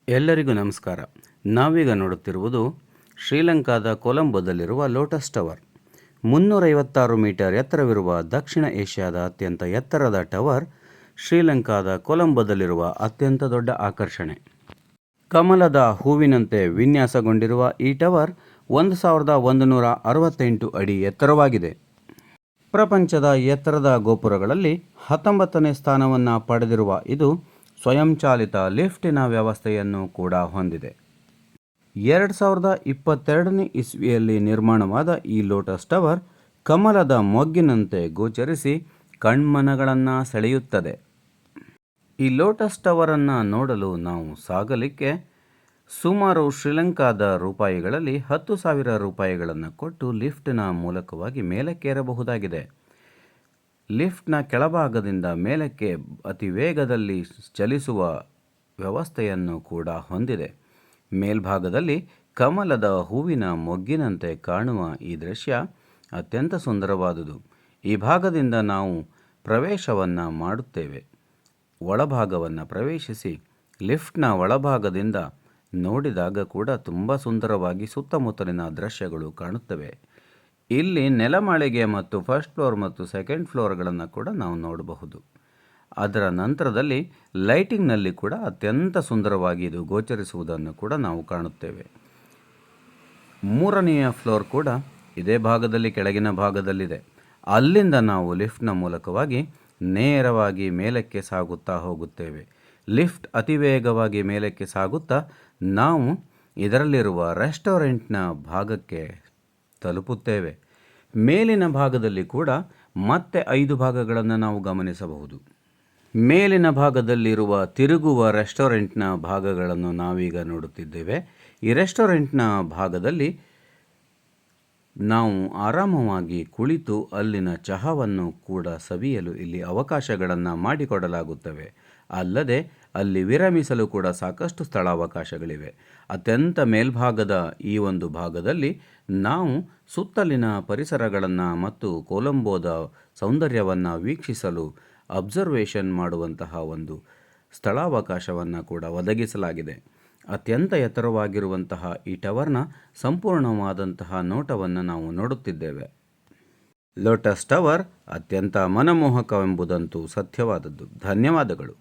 ಎಲ್ಲರಿಗೂ ನಮಸ್ಕಾರ. ನಾವೀಗ ನೋಡುತ್ತಿರುವುದು ಶ್ರೀಲಂಕಾದ ಕೊಲಂಬೋದಲ್ಲಿರುವ ಲೋಟಸ್ ಟವರ್. 356 ಮೀಟರ್ ಎತ್ತರವಿರುವ ದಕ್ಷಿಣ ಏಷ್ಯಾದ ಅತ್ಯಂತ ಎತ್ತರದ ಟವರ್, ಶ್ರೀಲಂಕಾದ ಕೊಲಂಬೋದಲ್ಲಿರುವ ಅತ್ಯಂತ ದೊಡ್ಡ ಆಕರ್ಷಣೆ. ಕಮಲದ ಹೂವಿನಂತೆ ವಿನ್ಯಾಸಗೊಂಡಿರುವ ಈ ಟವರ್ 1168 ಅಡಿ ಎತ್ತರವಾಗಿದೆ. ಪ್ರಪಂಚದ ಎತ್ತರದ ಗೋಪುರಗಳಲ್ಲಿ 19ನೇ ಸ್ಥಾನವನ್ನು ಪಡೆದಿರುವ ಇದು ಸ್ವಯಂಚಾಲಿತ ಲಿಫ್ಟಿನ ವ್ಯವಸ್ಥೆಯನ್ನು ಕೂಡ ಹೊಂದಿದೆ. 2022ನೇ ಇಸ್ವಿಯಲ್ಲಿ ನಿರ್ಮಾಣವಾದ ಈ ಲೋಟಸ್ ಟವರ್ ಕಮಲದ ಮೊಗ್ಗಿನಂತೆ ಗೋಚರಿಸಿ ಕಣ್ಮನಗಳನ್ನು ಸೆಳೆಯುತ್ತದೆ. ಈ ಲೋಟಸ್ ಟವರನ್ನು ನೋಡಲು ನಾವು ಸಾಗಲಿಕ್ಕೆ ಸುಮಾರು ಶ್ರೀಲಂಕಾದ ರೂಪಾಯಿಗಳಲ್ಲಿ 10,000 ರೂಪಾಯಿಗಳನ್ನು ಕೊಟ್ಟು ಲಿಫ್ಟಿನ ಮೂಲಕವಾಗಿ ಮೇಲಕ್ಕೇರಬಹುದಾಗಿದೆ. ಲಿಫ್ಟ್ನ ಕೆಳಭಾಗದಿಂದ ಮೇಲಕ್ಕೆ ಅತಿ ವೇಗದಲ್ಲಿ ಚಲಿಸುವ ವ್ಯವಸ್ಥೆಯನ್ನು ಕೂಡ ಹೊಂದಿದೆ. ಮೇಲ್ಭಾಗದಲ್ಲಿ ಕಮಲದ ಹೂವಿನ ಮೊಗ್ಗಿನಂತೆ ಕಾಣುವ ಈ ದೃಶ್ಯ ಅತ್ಯಂತ ಸುಂದರವಾದುದು. ಈ ಭಾಗದಿಂದ ನಾವು ಪ್ರವೇಶವನ್ನು ಮಾಡುತ್ತೇವೆ. ಒಳಭಾಗವನ್ನು ಪ್ರವೇಶಿಸಿ ಲಿಫ್ಟ್ನ ಒಳಭಾಗದಿಂದ ನೋಡಿದಾಗ ಕೂಡ ತುಂಬ ಸುಂದರವಾಗಿ ಸುತ್ತಮುತ್ತಲಿನ ದೃಶ್ಯಗಳು ಕಾಣುತ್ತವೆ. ಇಲ್ಲಿ ನೆಲಮಾಳಿಗೆ ಮತ್ತು ಫಸ್ಟ್ ಫ್ಲೋರ್ ಮತ್ತು ಸೆಕೆಂಡ್ ಫ್ಲೋರ್ಗಳನ್ನು ಕೂಡ ನಾವು ನೋಡಬಹುದು. ಅದರ ನಂತರದಲ್ಲಿ ಲೈಟಿಂಗ್ನಲ್ಲಿ ಕೂಡ ಅತ್ಯಂತ ಸುಂದರವಾಗಿ ಇದು ಗೋಚರಿಸುವುದನ್ನು ಕೂಡ ನಾವು ಕಾಣುತ್ತೇವೆ. 3ನೆಯ ಫ್ಲೋರ್ ಕೂಡ ಇದೇ ಭಾಗದಲ್ಲಿ ಕೆಳಗಿನ ಭಾಗದಲ್ಲಿದೆ. ಅಲ್ಲಿಂದ ನಾವು ಲಿಫ್ಟ್ನ ಮೂಲಕವಾಗಿ ನೇರವಾಗಿ ಮೇಲಕ್ಕೆ ಸಾಗುತ್ತಾ ಹೋಗುತ್ತೇವೆ. ಲಿಫ್ಟ್ ಅತಿ ವೇಗವಾಗಿ ಮೇಲಕ್ಕೆ ಸಾಗುತ್ತಾ ನಾವು ಇದರಲ್ಲಿರುವ ರೆಸ್ಟೋರೆಂಟ್ನ ಭಾಗಕ್ಕೆ ತಲುಪುತ್ತೇವೆ. ಮೇಲಿನ ಭಾಗದಲ್ಲಿ ಕೂಡ ಮತ್ತೆ 5 ಭಾಗಗಳನ್ನು ನಾವು ಗಮನಿಸಬಹುದು. ಮೇಲಿನ ಭಾಗದಲ್ಲಿರುವ ತಿರುಗುವ ರೆಸ್ಟೋರೆಂಟ್ನ ಭಾಗಗಳನ್ನು ನಾವೀಗ ನೋಡುತ್ತಿದ್ದೇವೆ. ಈ ರೆಸ್ಟೋರೆಂಟ್ನ ಭಾಗದಲ್ಲಿ ನಾವು ಆರಾಮವಾಗಿ ಕುಳಿತು ಅಲ್ಲಿನ ಚಹಾವನ್ನು ಕೂಡ ಸವಿಯಲು ಇಲ್ಲಿ ಅವಕಾಶಗಳನ್ನು ಮಾಡಿಕೊಡಲಾಗುತ್ತವೆ. ಅಲ್ಲದೆ ಅಲ್ಲಿ ವಿರಮಿಸಲು ಕೂಡ ಸಾಕಷ್ಟು ಸ್ಥಳಾವಕಾಶಗಳಿವೆ. ಅತ್ಯಂತ ಮೇಲ್ಭಾಗದ ಈ ಒಂದು ಭಾಗದಲ್ಲಿ ನಾವು ಸುತ್ತಲಿನ ಪರಿಸರಗಳನ್ನು ಮತ್ತು ಕೊಲಂಬೋದ ಸೌಂದರ್ಯವನ್ನು ವೀಕ್ಷಿಸಲು ಅಬ್ಸರ್ವೇಷನ್ ಮಾಡುವಂತಹ ಒಂದು ಸ್ಥಳಾವಕಾಶವನ್ನು ಕೂಡ ಒದಗಿಸಲಾಗಿದೆ. ಅತ್ಯಂತ ಎತ್ತರವಾಗಿರುವಂತಹ ಈ ಟವರ್ನ ಸಂಪೂರ್ಣವಾದಂತಹ ನೋಟವನ್ನು ನಾವು ನೋಡುತ್ತಿದ್ದೇವೆ. ಲೋಟಸ್ ಟವರ್ ಅತ್ಯಂತ ಮನಮೋಹಕವೆಂಬುದಂತೂ ಸತ್ಯವಾದದ್ದು. ಧನ್ಯವಾದಗಳು.